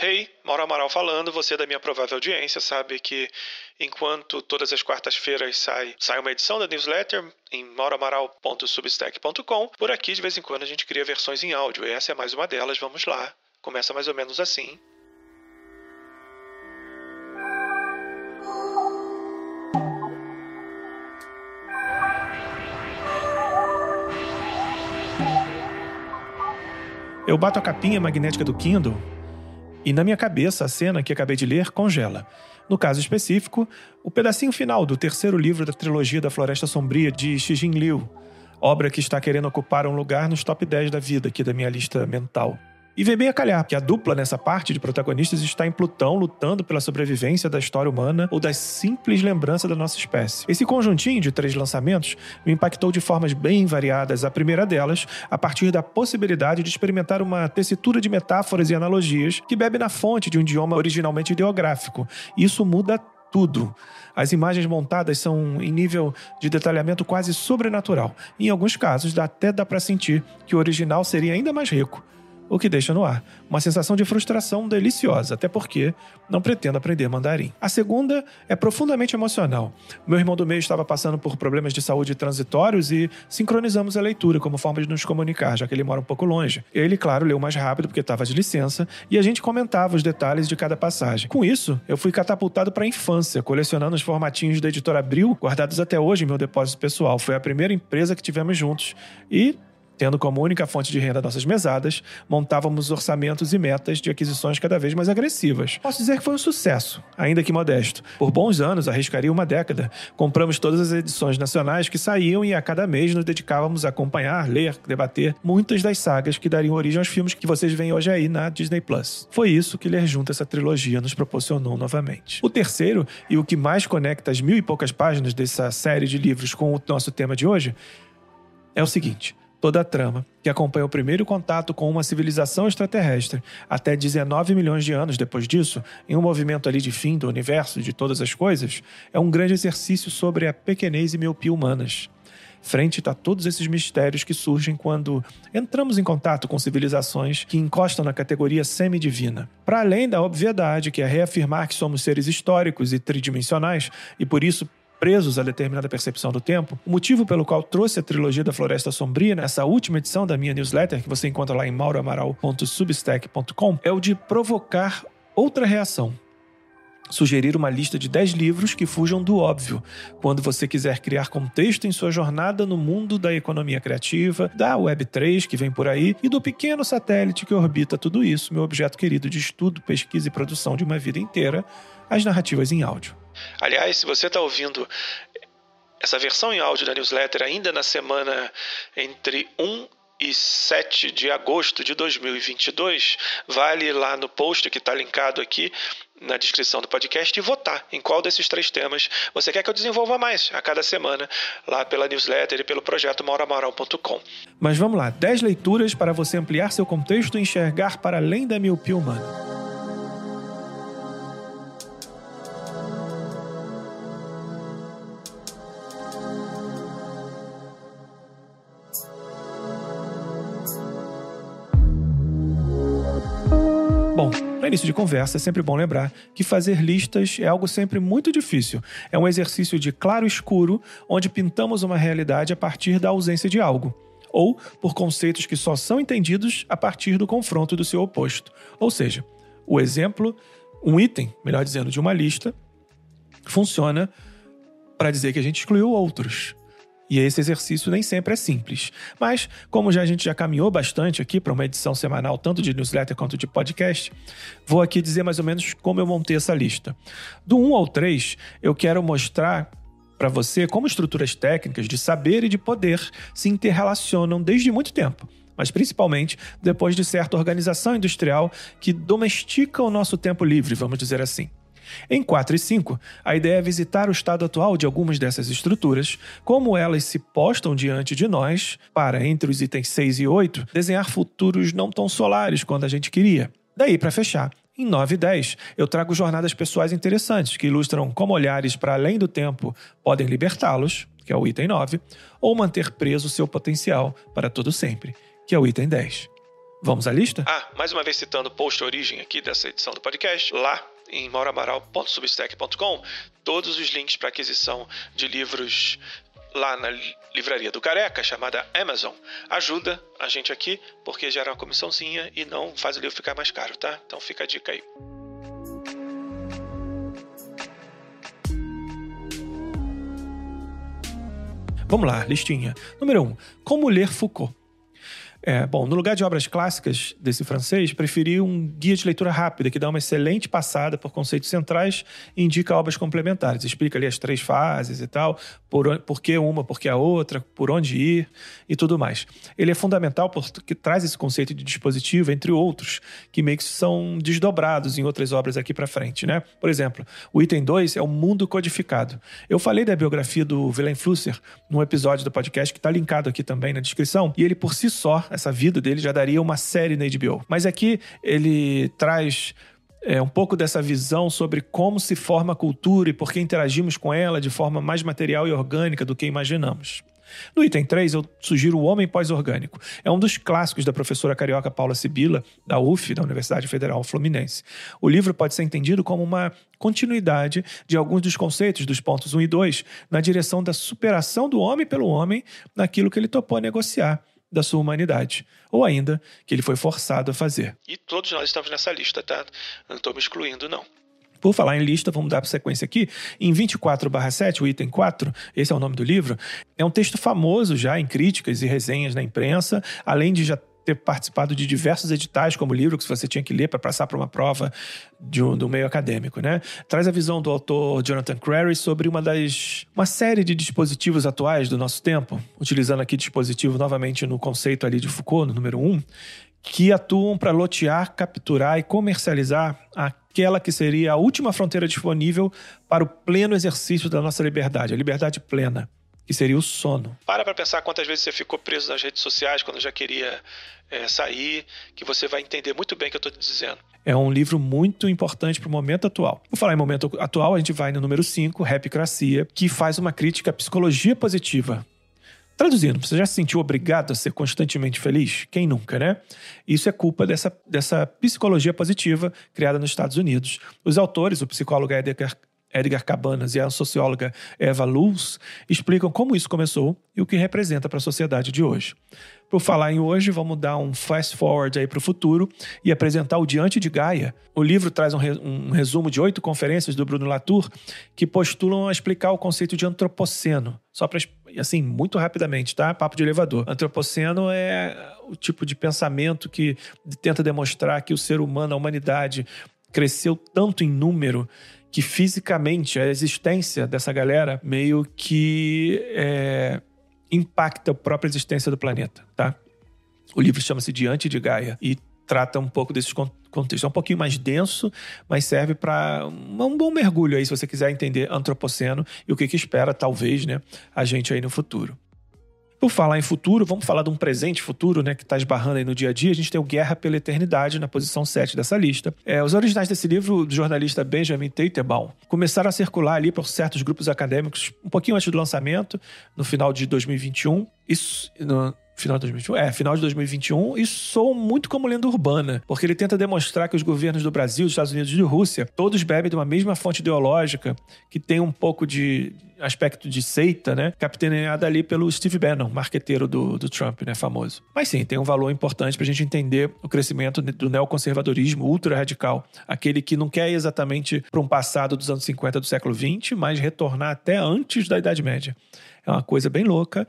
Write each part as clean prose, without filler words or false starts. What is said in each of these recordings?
Hey, Mauro Amaral falando, você da minha provável audiência sabe que enquanto todas as quartas-feiras sai uma edição da newsletter em mauroamaral.substack.com, por aqui de vez em quando a gente cria versões em áudio, e essa é mais uma delas, vamos lá. Começa mais ou menos assim. Eu bato a capinha magnética do Kindle e na minha cabeça a cena que acabei de ler congela. No caso específico, o pedacinho final do terceiro livro da trilogia da Floresta Sombria de Cixin Liu, obra que está querendo ocupar um lugar nos top 10 da vida aqui da minha lista mental. E vem bem a calhar, que a dupla nessa parte de protagonistas está em Plutão lutando pela sobrevivência da história humana ou das simples lembranças da nossa espécie. Esse conjuntinho de 3 lançamentos me impactou de formas bem variadas, a primeira delas a partir da possibilidade de experimentar uma tessitura de metáforas e analogias que bebe na fonte de um idioma originalmente ideográfico. Isso muda tudo. As imagens montadas são em nível de detalhamento quase sobrenatural. Em alguns casos, até dá para sentir que o original seria ainda mais rico. O que deixa no ar uma sensação de frustração deliciosa, até porque não pretendo aprender mandarim. A segunda é profundamente emocional. Meu irmão do meio estava passando por problemas de saúde transitórios e sincronizamos a leitura como forma de nos comunicar, já que ele mora um pouco longe. Ele, claro, leu mais rápido porque estava de licença e a gente comentava os detalhes de cada passagem. Com isso, eu fui catapultado para a infância, colecionando os formatinhos da editora Abril, guardados até hoje em meu depósito pessoal. Foi a primeira empresa que tivemos juntos e, tendo como única fonte de renda nossas mesadas, montávamos orçamentos e metas de aquisições cada vez mais agressivas. Posso dizer que foi um sucesso, ainda que modesto. Por bons anos, arriscaria uma década, compramos todas as edições nacionais que saíam e a cada mês nos dedicávamos a acompanhar, ler, debater muitas das sagas que dariam origem aos filmes que vocês veem hoje aí na Disney+. Foi isso que ler junto essa trilogia nos proporcionou novamente. O terceiro, e o que mais conecta as 1000 e poucas páginas dessa série de livros com o nosso tema de hoje, é o seguinte: toda a trama, que acompanha o primeiro contato com uma civilização extraterrestre até 19 milhões de anos depois disso, em um movimento ali de fim do universo e de todas as coisas, é um grande exercício sobre a pequenez e miopia humanas. Frente a todos esses mistérios que surgem quando entramos em contato com civilizações que encostam na categoria semidivina. Para além da obviedade, que é reafirmar que somos seres históricos e tridimensionais e por isso presos a determinada percepção do tempo, o motivo pelo qual trouxe a trilogia da Floresta Sombria nessa última edição da minha newsletter, que você encontra lá em mauroamaral.substack.com, é o de provocar outra reação. Sugerir uma lista de 10 livros que fujam do óbvio, quando você quiser criar contexto em sua jornada no mundo da economia criativa, da Web3 que vem por aí e do pequeno satélite que orbita tudo isso, meu objeto querido de estudo, pesquisa e produção de uma vida inteira, as narrativas em áudio. Aliás, se você está ouvindo essa versão em áudio da newsletter ainda na semana entre 1 e 7 de agosto de 2022, vale lá no post que está linkado aqui na descrição do podcast e votar em qual desses 3 temas você quer que eu desenvolva mais a cada semana lá pela newsletter e pelo projeto mauroamaral.com. Mas vamos lá, 10 leituras para você ampliar seu contexto e enxergar para além da miopia humana. Bom, para início de conversa, é sempre bom lembrar que fazer listas é algo sempre muito difícil. É um exercício de claro e escuro, onde pintamos uma realidade a partir da ausência de algo, ou por conceitos que só são entendidos a partir do confronto do seu oposto. Ou seja, o exemplo, um item, melhor dizendo, de uma lista, funciona para dizer que a gente excluiu outros. E esse exercício nem sempre é simples. Mas, como a gente já caminhou bastante aqui para uma edição semanal, tanto de newsletter quanto de podcast, vou aqui dizer mais ou menos como eu montei essa lista. Do 1 ao 3, eu quero mostrar para você como estruturas técnicas de saber e de poder se interrelacionam desde muito tempo, mas principalmente depois de certa organização industrial que domestica o nosso tempo livre, vamos dizer assim. Em 4 e 5, a ideia é visitar o estado atual de algumas dessas estruturas, como elas se postam diante de nós, para, entre os itens 6 e 8, desenhar futuros não tão solares quando a gente queria. Daí, para fechar, em 9 e 10, eu trago jornadas pessoais interessantes que ilustram como olhares para além do tempo podem libertá-los, que é o item 9, ou manter preso seu potencial para todo sempre, que é o item 10. Vamos à lista? Mais uma vez citando o post origem aqui dessa edição do podcast, lá em mauramaral.substack.com, todos os links para aquisição de livros lá na livraria do Careca, chamada Amazon. Ajuda a gente aqui, porque gera uma comissãozinha e não faz o livro ficar mais caro, tá? Então fica a dica aí. Vamos lá, listinha. Número 1. Como ler Foucault. No lugar de obras clássicas desse francês, preferi um guia de leitura rápida que dá uma excelente passada por conceitos centrais e indica obras complementares. Explica ali as 3 fases e tal, por que uma, por que a outra, por onde ir e tudo mais. Ele é fundamental porque traz esse conceito de dispositivo, entre outros, que meio que são desdobrados em outras obras aqui pra frente, né? Por exemplo, o item 2 é o mundo codificado. Eu falei da biografia do Willem Flusser num episódio do podcast que está linkado aqui também na descrição, e ele por si só, essa vida dele já daria uma série na HBO. Mas aqui ele traz um pouco dessa visão sobre como se forma a cultura e por que interagimos com ela de forma mais material e orgânica do que imaginamos. No item 3, eu sugiro O Homem Pós-Orgânico. É um dos clássicos da professora carioca Paula Sibila, da UF, da Universidade Federal Fluminense. O livro pode ser entendido como uma continuidade de alguns dos conceitos dos pontos 1 e 2 na direção da superação do homem pelo homem naquilo que ele topou a negociar da sua humanidade, ou ainda que ele foi forçado a fazer. E todos nós estamos nessa lista, tá? Não estou me excluindo, não. Por falar em lista, vamos dar sequência aqui. Em 24/7, o item 4, esse é o nome do livro, é um texto famoso já em críticas e resenhas na imprensa, além de já ter participado de diversos editais como livro que você tinha que ler para passar para uma prova do meio acadêmico, né? Traz a visão do autor Jonathan Crary sobre uma série de dispositivos atuais do nosso tempo, utilizando aqui dispositivo novamente no conceito ali de Foucault, no número 1, que atuam para lotear, capturar e comercializar aquela que seria a última fronteira disponível para o pleno exercício da nossa liberdade, a liberdade plena, que seria o sono. Para pensar quantas vezes você ficou preso nas redes sociais quando já queria sair, que você vai entender muito bem o que eu estou te dizendo. É um livro muito importante para o momento atual. Por falar em momento atual, a gente vai no número 5, Rapicracia, que faz uma crítica à psicologia positiva. Traduzindo, você já se sentiu obrigado a ser constantemente feliz? Quem nunca, né? Isso é culpa dessa psicologia positiva criada nos Estados Unidos. Os autores, o psicólogo Edgar Cabanas e a socióloga Eva Luz, explicam como isso começou e o que representa para a sociedade de hoje. Por falar em hoje, vamos dar um fast forward aí para o futuro e apresentar o Diante de Gaia. O livro traz um resumo de 8 conferências do Bruno Latour que postulam a explicar o conceito de antropoceno. Só para, assim, muito rapidamente, tá? Papo de elevador. Antropoceno é o tipo de pensamento que tenta demonstrar que o ser humano, a humanidade, cresceu tanto em número que fisicamente a existência dessa galera meio que impacta a própria existência do planeta, tá? O livro chama-se Diante de Gaia e trata um pouco desses contextos. É um pouquinho mais denso, mas serve para um bom mergulho aí, se você quiser entender antropoceno e o que espera, talvez, né, a gente aí no futuro. Por falar em futuro, vamos falar de um presente futuro, né, que está esbarrando aí no dia a dia. A gente tem o Guerra pela Eternidade na posição 7 dessa lista. Os originais desse livro, do jornalista Benjamin Teitelbaum, começaram a circular ali por certos grupos acadêmicos um pouquinho antes do lançamento, no final de 2021. Final de 2021, e soa muito como lenda urbana, porque ele tenta demonstrar que os governos do Brasil, dos Estados Unidos e de Rússia, todos bebem de uma mesma fonte ideológica, que tem um pouco de aspecto de seita, né? Capitaneada ali pelo Steve Bannon, marqueteiro do Trump, né? Famoso. Mas sim, tem um valor importante pra gente entender o crescimento do neoconservadorismo ultra-radical, aquele que não quer ir exatamente para um passado dos anos 50 do século XX, mas retornar até antes da Idade Média. É uma coisa bem louca.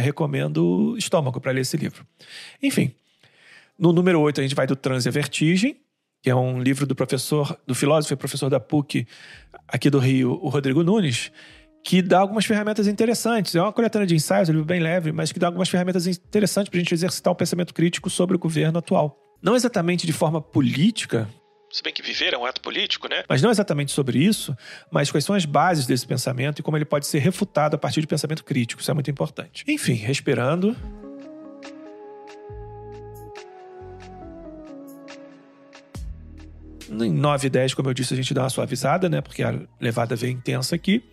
Recomendo estômago para ler esse livro. Enfim, no número 8 a gente vai do Transe à Vertigem, que é um livro do filósofo e professor da PUC aqui do Rio, o Rodrigo Nunes, que dá algumas ferramentas interessantes. É uma coletânea de ensaios, um livro bem leve, mas que dá algumas ferramentas interessantes para a gente exercitar o pensamento crítico sobre o governo atual. Não exatamente de forma política, se bem que viver é um ato político, né? Mas não exatamente sobre isso, mas quais são as bases desse pensamento e como ele pode ser refutado a partir de pensamento crítico. Isso é muito importante. Enfim, respirando. Em 9 e 10, como eu disse, a gente dá uma suavizada, né? Porque a levada veio intensa aqui.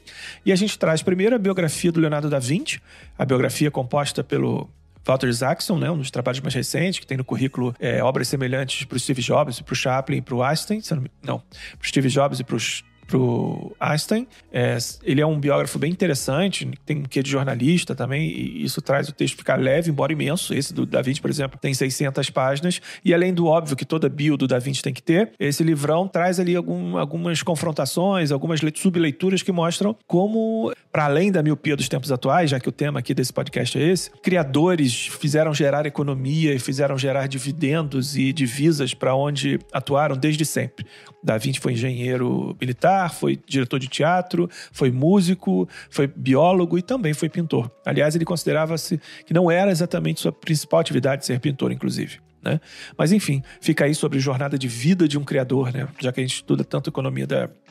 E a gente traz primeiro a biografia do Leonardo da Vinci, a biografia composta pelo Walter Isaacson, né, um dos trabalhos mais recentes, que tem no currículo obras semelhantes para o Steve Jobs, para o Chaplin e para o Einstein. Para o Steve Jobs e para o Einstein. Ele é um biógrafo bem interessante, tem um quê de jornalista também, e isso traz o texto ficar leve, embora imenso. Esse do Da Vinci, por exemplo, tem 600 páginas, e além do óbvio que toda bio do Da Vinci tem que ter, esse livrão traz ali algumas confrontações, algumas subleituras que mostram como, para além da miopia dos tempos atuais, já que o tema aqui desse podcast é esse, criadores fizeram gerar economia e fizeram gerar dividendos e divisas para onde atuaram desde sempre. Da Vinci foi engenheiro militar, foi diretor de teatro, foi músico, foi biólogo e também foi pintor. Aliás, ele considerava-se que não era exatamente sua principal atividade ser pintor, inclusive, né? Mas enfim, fica aí sobre jornada de vida de um criador, né? Já que a gente estuda tanto a economia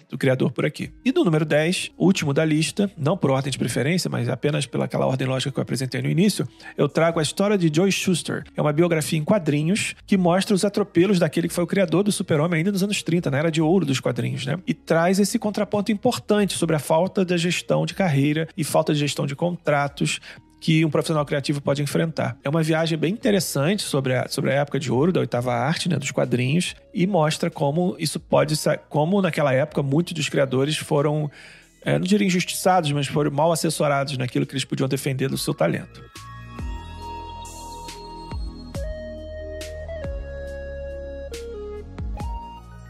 do criador por aqui. E do número 10, último da lista, não por ordem de preferência, mas apenas pelaquela ordem lógica que eu apresentei no início, eu trago a história de Joe Shuster. É uma biografia em quadrinhos que mostra os atropelos daquele que foi o criador do Super-Homem ainda nos anos 30, na era de ouro dos quadrinhos, né? E traz esse contraponto importante sobre a falta da gestão de carreira e falta de gestão de contratos que um profissional criativo pode enfrentar. É uma viagem bem interessante sobre a época de ouro da oitava arte, né, dos quadrinhos, e mostra como isso como naquela época muitos dos criadores foram, não diria injustiçados, mas foram mal assessorados naquilo que eles podiam defender do seu talento.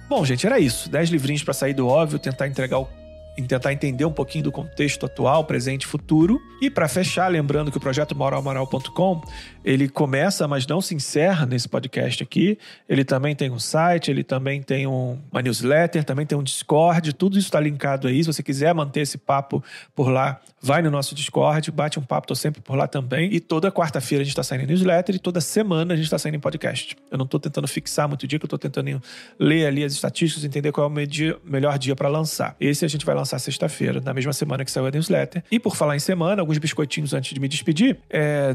Bom, gente, era isso. 10 livrinhos para sair do óbvio, tentar entender um pouquinho do contexto atual, presente e futuro. E para fechar, lembrando que o projeto mauralamaral.com, ele começa, mas não se encerra nesse podcast aqui. Ele também tem um site, ele também tem uma newsletter, também tem um Discord, tudo isso está linkado aí. Se você quiser manter esse papo por lá, vai no nosso Discord, bate um papo, tô sempre por lá também. E toda quarta-feira a gente está saindo em newsletter e toda semana a gente está saindo em podcast. Eu não estou tentando fixar muito dia, que eu estou tentando ler ali as estatísticas, entender qual é o melhor dia para lançar. Esse a gente vai lançar sexta-feira, na mesma semana que saiu a newsletter. E por falar em semana, alguns biscoitinhos antes de me despedir.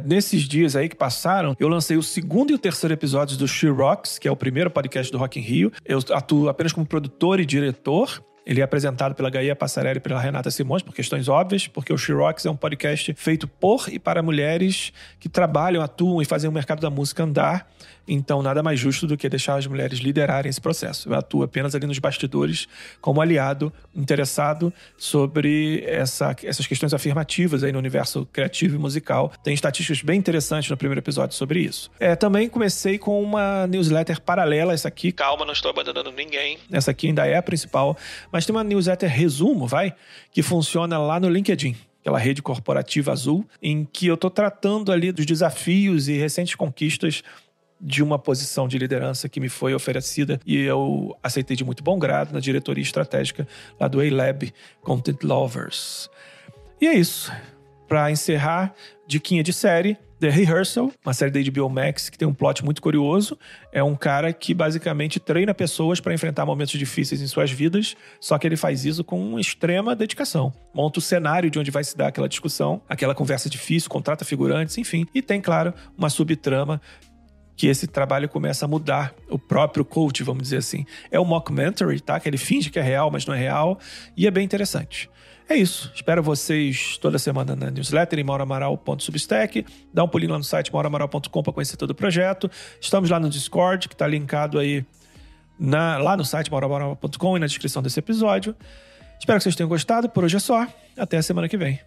Nesses dias aí que passaram, eu lancei o segundo e o terceiro episódios do She Rocks, que é o primeiro podcast do Rock in Rio. Eu atuo apenas como produtor e diretor. Ele é apresentado pela Gaia Passarelli e pela Renata Simões, por questões óbvias, porque o She Rocks é um podcast feito por e para mulheres que trabalham, atuam e fazem o mercado da música andar. Então, nada mais justo do que deixar as mulheres liderarem esse processo. Eu atuo apenas ali nos bastidores como aliado interessado sobre essas questões afirmativas aí no universo criativo e musical. Tem estatísticas bem interessantes no primeiro episódio sobre isso. Também comecei com uma newsletter paralela, essa aqui. Calma, não estou abandonando ninguém. Essa aqui ainda é a principal, mas tem uma newsletter resumo, que funciona lá no LinkedIn. Aquela rede corporativa azul, em que eu estou tratando ali dos desafios e recentes conquistas de uma posição de liderança que me foi oferecida e eu aceitei de muito bom grado na diretoria estratégica lá do A-Lab Content Lovers. E é isso. Para encerrar, diquinha de série, The Rehearsal, uma série da HBO Max que tem um plot muito curioso. É um cara que basicamente treina pessoas para enfrentar momentos difíceis em suas vidas, só que ele faz isso com extrema dedicação. Monta o cenário de onde vai se dar aquela discussão, aquela conversa difícil, contrata figurantes, enfim. E tem, claro, uma subtrama que esse trabalho começa a mudar o próprio coach, vamos dizer assim. É um mockumentary, tá? Que ele finge que é real, mas não é real. E é bem interessante. É isso. Espero vocês toda semana na newsletter em mauramaral.substack. Dá um pulinho lá no site mauramaral.com para conhecer todo o projeto. Estamos lá no Discord, que está linkado aí lá no site mauramaral.com e na descrição desse episódio. Espero que vocês tenham gostado. Por hoje é só. Até a semana que vem.